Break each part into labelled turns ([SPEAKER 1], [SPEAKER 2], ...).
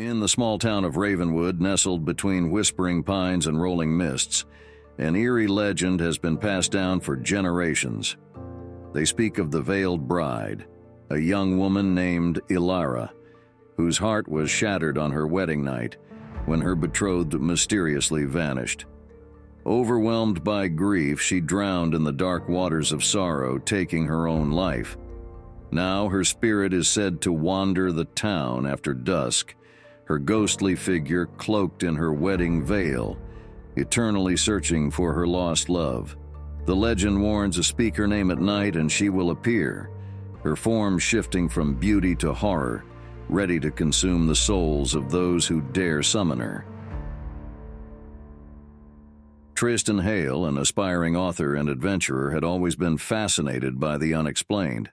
[SPEAKER 1] In the small town of Ravenwood, nestled between whispering pines and rolling mists, an eerie legend has been passed down for generations. They speak of the veiled bride, a young woman named Elara, whose heart was shattered on her wedding night when her betrothed mysteriously vanished. Overwhelmed by grief, she drowned in the dark waters of sorrow, taking her own life. Now her spirit is said to wander the town after dusk, her ghostly figure cloaked in her wedding veil, eternally searching for her lost love. The legend warns a speak her name at night and she will appear, her form shifting from beauty to horror, ready to consume the souls of those who dare summon her. Tristan Hale, an aspiring author and adventurer, had always been fascinated by the unexplained.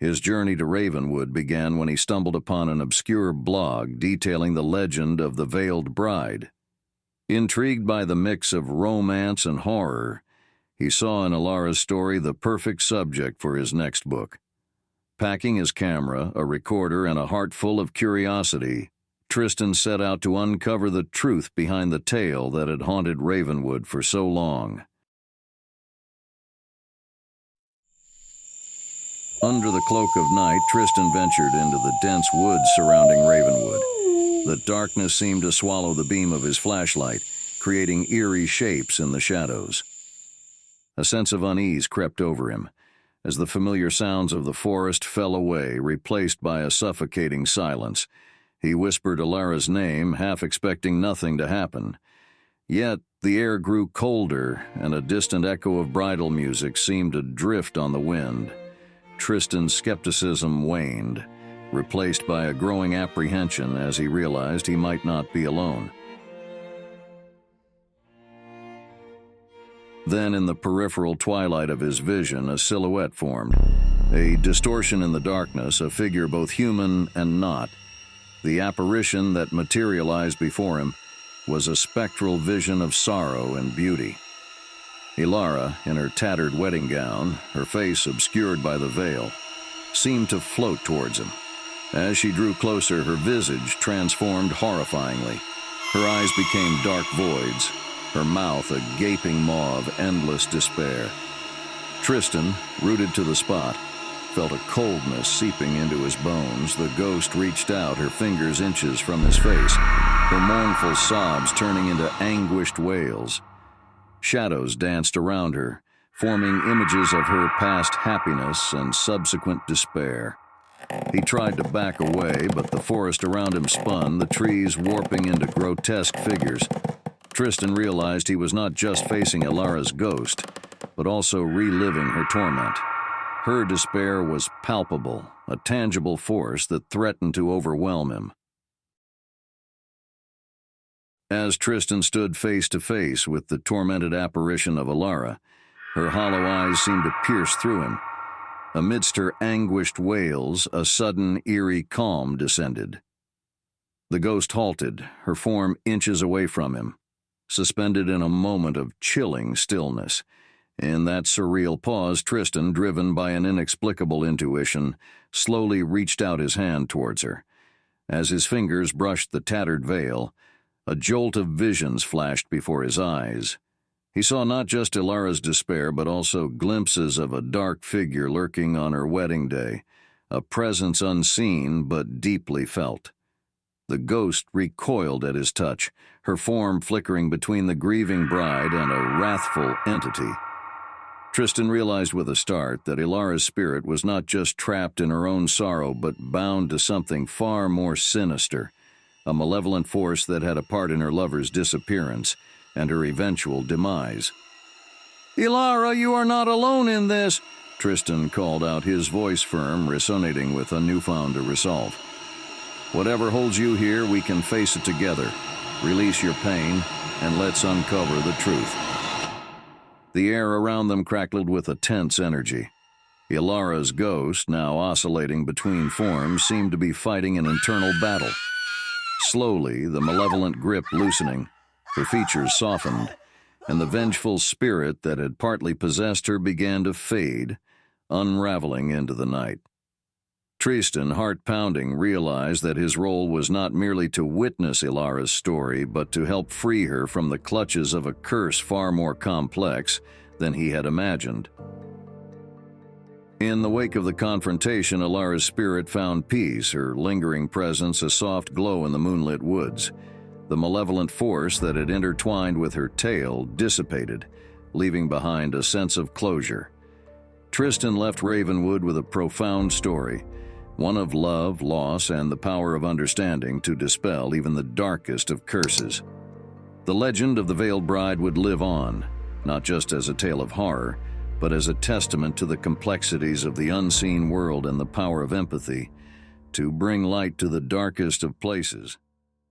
[SPEAKER 1] His journey to Ravenwood began when he stumbled upon an obscure blog detailing the legend of the veiled bride. Intrigued by the mix of romance and horror, he saw in Elara's story the perfect subject for his next book. Packing his camera, a recorder, and a heart full of curiosity, Tristan set out to uncover the truth behind the tale that had haunted Ravenwood for so long. Under the cloak of night, Tristan ventured into the dense woods surrounding Ravenwood. The darkness seemed to swallow the beam of his flashlight, creating eerie shapes in the shadows. A sense of unease crept over him, as the familiar sounds of the forest fell away, replaced by a suffocating silence. He whispered Elara's name, half expecting nothing to happen. Yet the air grew colder, and a distant echo of bridal music seemed to drift on the wind. Tristan's skepticism waned, replaced by a growing apprehension as he realized he might not be alone. Then, in the peripheral twilight of his vision, a silhouette formed. A distortion in the darkness, a figure both human and not. The apparition that materialized before him was a spectral vision of sorrow and beauty. Elara, in her tattered wedding gown, her face obscured by the veil, seemed to float towards him. As she drew closer, her visage transformed horrifyingly. Her eyes became dark voids, her mouth a gaping maw of endless despair. Tristan, rooted to the spot, felt a coldness seeping into his bones. The ghost reached out, her fingers inches from his face, her mournful sobs turning into anguished wails. Shadows danced around her, forming images of her past happiness and subsequent despair. He tried to back away, but the forest around him spun, the trees warping into grotesque figures. Tristan realized he was not just facing Elara's ghost, but also reliving her torment. Her despair was palpable, a tangible force that threatened to overwhelm him. As Tristan stood face to face with the tormented apparition of Elara, her hollow eyes seemed to pierce through him. Amidst her anguished wails, a sudden, eerie calm descended. The ghost halted, her form inches away from him, suspended in a moment of chilling stillness. In that surreal pause, Tristan, driven by an inexplicable intuition, slowly reached out his hand towards her. As his fingers brushed the tattered veil, a jolt of visions flashed before his eyes. He saw not just Elara's despair, but also glimpses of a dark figure lurking on her wedding day, a presence unseen but deeply felt. The ghost recoiled at his touch, her form flickering between the grieving bride and a wrathful entity. Tristan realized with a start that Elara's spirit was not just trapped in her own sorrow, but bound to something far more sinister, a malevolent force that had a part in her lover's disappearance and her eventual demise. "Elara, you are not alone in this," Tristan called out, his voice firm, resonating with a newfound resolve. "Whatever holds you here, we can face it together. Release your pain, and let's uncover the truth." The air around them crackled with a tense energy. Elara's ghost, now oscillating between forms, seemed to be fighting an internal battle. Slowly, the malevolent grip loosening, her features softened, and the vengeful spirit that had partly possessed her began to fade, unraveling into the night. Tristan, heart-pounding, realized that his role was not merely to witness Elara's story, but to help free her from the clutches of a curse far more complex than he had imagined. In the wake of the confrontation, Elara's spirit found peace, her lingering presence a soft glow in the moonlit woods. The malevolent force that had intertwined with her tale dissipated, leaving behind a sense of closure. Tristan left Ravenwood with a profound story, one of love, loss, and the power of understanding to dispel even the darkest of curses. The legend of the Veiled Bride would live on, not just as a tale of horror, but as a testament to the complexities of the unseen world and the power of empathy to bring light to the darkest of places.